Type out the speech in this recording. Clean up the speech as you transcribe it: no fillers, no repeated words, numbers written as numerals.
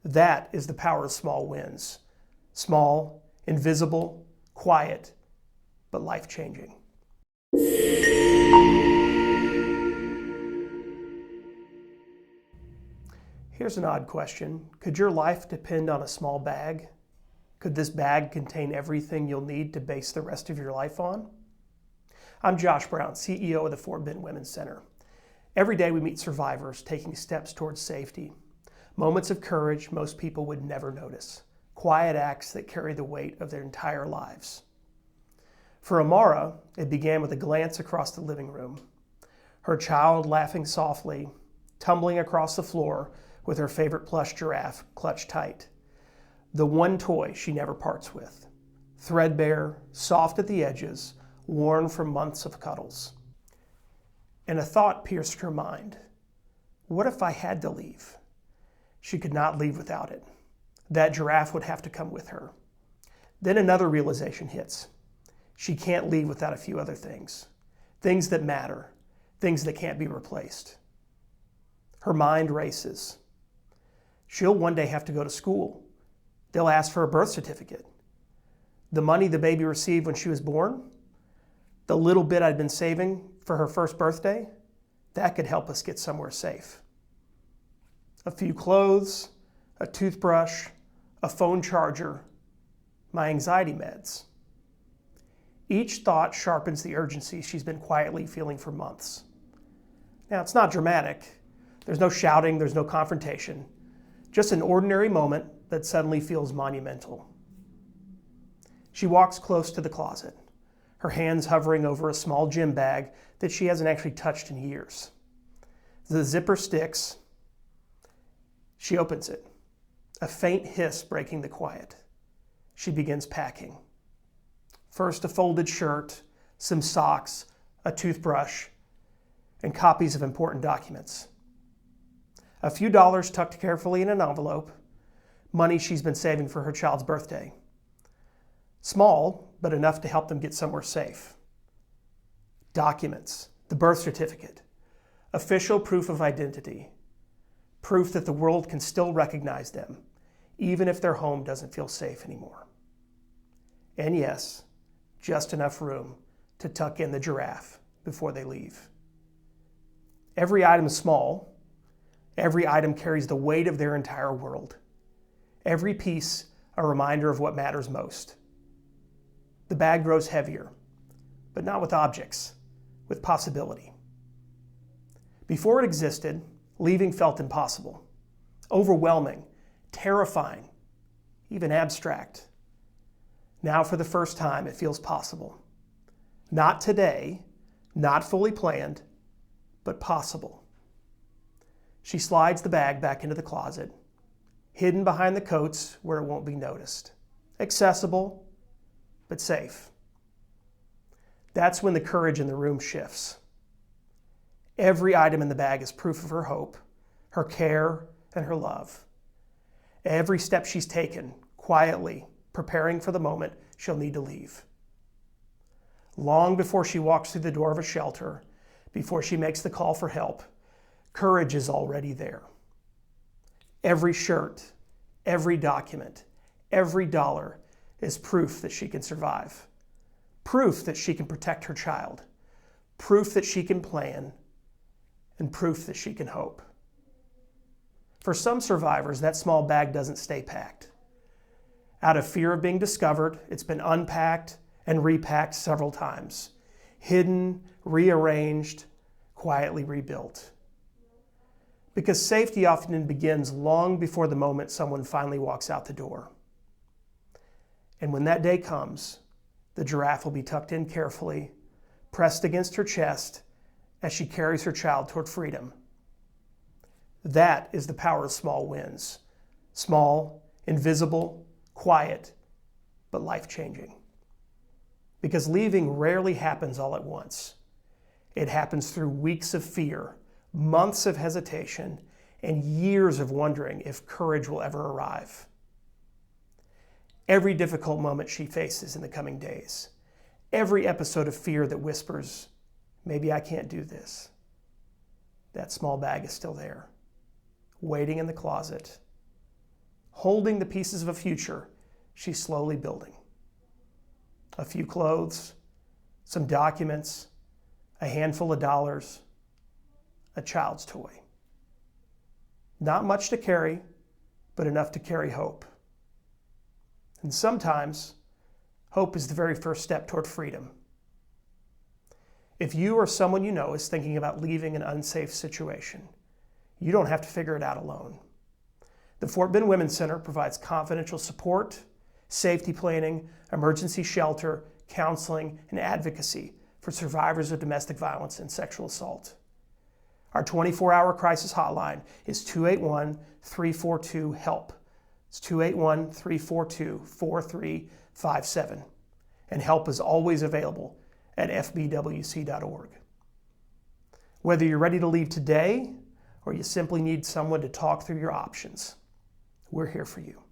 That is the power of small wins. Small, invisible, quiet, but life-changing. Here's an odd question. Could your life depend on a small bag? Could this bag contain everything you'll need to base the rest of your life on? I'm Josh Brown, CEO of the Fort Bend Women's Center. Every day we meet survivors taking steps towards safety. Moments of courage most people would never notice. Quiet acts that carry the weight of their entire lives. For Amara, it began with a glance across the living room. Her child laughing softly, tumbling across the floor with her favorite plush giraffe clutched tight. The one toy she never parts with. Threadbare, soft at the edges, worn from months of cuddles. And a thought pierced her mind. What if I had to leave? She could not leave without it. That giraffe would have to come with her. Then another realization hits. She can't leave without a few other things. Things that matter. Things that can't be replaced. Her mind races. She'll one day have to go to school. They'll ask for a birth certificate. The money the baby received when she was born, the little bit I'd been saving for her first birthday, that could help us get somewhere safe. A few clothes, a toothbrush, a phone charger, my anxiety meds. Each thought sharpens the urgency she's been quietly feeling for months. Now, it's not dramatic. There's no shouting, there's no confrontation. Just an ordinary moment that suddenly feels monumental. She walks close to the closet, her hands hovering over a small gym bag that she hasn't actually touched in years. The zipper sticks. She opens it, a faint hiss breaking the quiet. She begins packing. First, a folded shirt, some socks, a toothbrush, and copies of important documents. A few dollars tucked carefully in an envelope, money she's been saving for her child's birthday. Small, but enough to help them get somewhere safe. Documents, the birth certificate, official proof of identity, proof that the world can still recognize them, even if their home doesn't feel safe anymore. And yes, just enough room to tuck in the giraffe before they leave. Every item is small. Every item carries the weight of their entire world. Every piece a reminder of what matters most. The bag grows heavier, but not with objects, with possibility. Before it existed, leaving felt impossible, overwhelming, terrifying, even abstract. Now, for the first time, it feels possible. Not today, not fully planned, but possible. She slides the bag back into the closet, hidden behind the coats where it won't be noticed. Accessible, but safe. That's when the courage in the room shifts. Every item in the bag is proof of her hope, her care, and her love. Every step she's taken, quietly, preparing for the moment she'll need to leave. Long before she walks through the door of a shelter, before she makes the call for help, courage is already there. Every shirt, every document, every dollar is proof that she can survive. Proof that she can protect her child. Proof that she can plan. And proof that she can hope. For some survivors, that small bag doesn't stay packed. Out of fear of being discovered, it's been unpacked and repacked several times. Hidden, rearranged, quietly rebuilt. Because safety often begins long before the moment someone finally walks out the door. And when that day comes, the giraffe will be tucked in carefully, pressed against her chest as she carries her child toward freedom. That is the power of small wins. Small, invisible, quiet, but life-changing. Because leaving rarely happens all at once. It happens through weeks of fear, months of hesitation, and years of wondering if courage will ever arrive. Every difficult moment she faces in the coming days, every episode of fear that whispers, maybe I can't do this, that small bag is still there, waiting in the closet, holding the pieces of a future she's slowly building. A few clothes, some documents, a handful of dollars, a child's toy. Not much to carry, but enough to carry hope. And sometimes, hope is the very first step toward freedom. If you or someone you know is thinking about leaving an unsafe situation, you don't have to figure it out alone. The Fort Bend Women's Center provides confidential support, safety planning, emergency shelter, counseling, and advocacy for survivors of domestic violence and sexual assault. Our 24-hour crisis hotline is 281-342-HELP. It's 281-342-4357. And help is always available at FBWC.org. Whether you're ready to leave today or you simply need someone to talk through your options, we're here for you.